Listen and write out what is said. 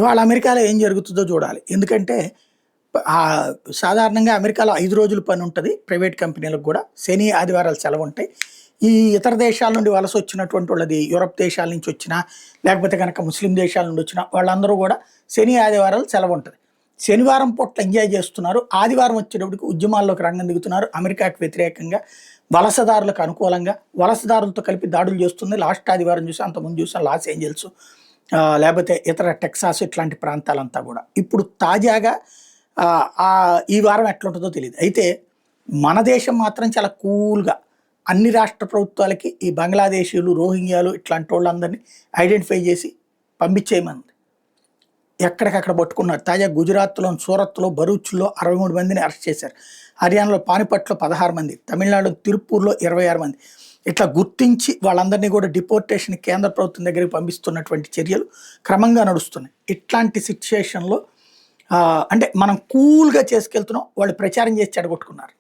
ఇవాళ అమెరికాలో ఏం జరుగుతుందో చూడాలి. ఎందుకంటే సాధారణంగా అమెరికాలో 5 రోజులు పని ఉంటది. ప్రైవేట్ కంపెనీలకు గూడా. శని, ఆదివారాలు సెలవుంటాయి. ఈ ఇతర దేశాల నుండి వలసొచ్చినటువంటి వాళ్ళది యూరప్ దేశాల నుంచి వచ్చినా, లేకపోతే గనక ముస్లిం దేశాల నుండి వచ్చినా వాళ్ళందరూ గూడా శని, ఆదివారాలు సెలవుంటది. శనివారం పూట్ల ఎంజాయ్ చేస్తున్నారు. ఆదివారం వచ్చేటప్పటికి ఉద్యమాల్లోకి రంగం దిగుతున్నారు. అమెరికాకి వ్యతిరేకంగా, వలసదారులకు అనుకూలంగా, వలసదారులతో కలిపి దాడులు చేస్తుంది. లాస్ట్ ఆదివారం చూసాం, అంతకుముందు చూసాం లాస్ ఏంజల్స్, లేకపోతే ఇతర టెక్సాస్ ఇట్లాంటి ప్రాంతాలంతా గూడా. ఇప్పుడు తాజాగా ఈ వారం ఎట్లుంటుందో తెలీదు. అయితే మన దేశం మాత్రం చాలా కూల్‌గా అన్ని రాష్ట్ర ప్రభుత్వాలకి ఈ బంగ్లాదేశీయులు, రోహింగ్యాలు ఇట్లాంటోళ్ళందరినీ ఐడెంటిఫై చేసి పంపించేయమన్నది. ఎక్కడికక్కడ పట్టుకున్నారు. తాజాగా గుజరాత్‌లోని సూరత్‌లో, భరూచ్‌లో 63 మందిని అరెస్ట్ చేశారు. హర్యానాలో పానిపట్‌లో 16 మంది, తమిళనాడు తిరుప్పూర్‌లో 26 మంది. ఇట్లా గుర్తించి వాళ్ళందరినీ కూడా డిపోర్టేషన్ కేంద్ర ప్రభుత్వం దగ్గరికి పంపిస్తున్నటువంటి చర్యలు క్రమంగా నడుస్తున్నాయి. ఇట్లాంటి సిట్యుయేషన్‌లో అంటే మనం కూల్‌గా చేసుకెళ్తున్నాం. వాళ్ళు ప్రచారం చేసి చెడగొట్టుకున్నారు.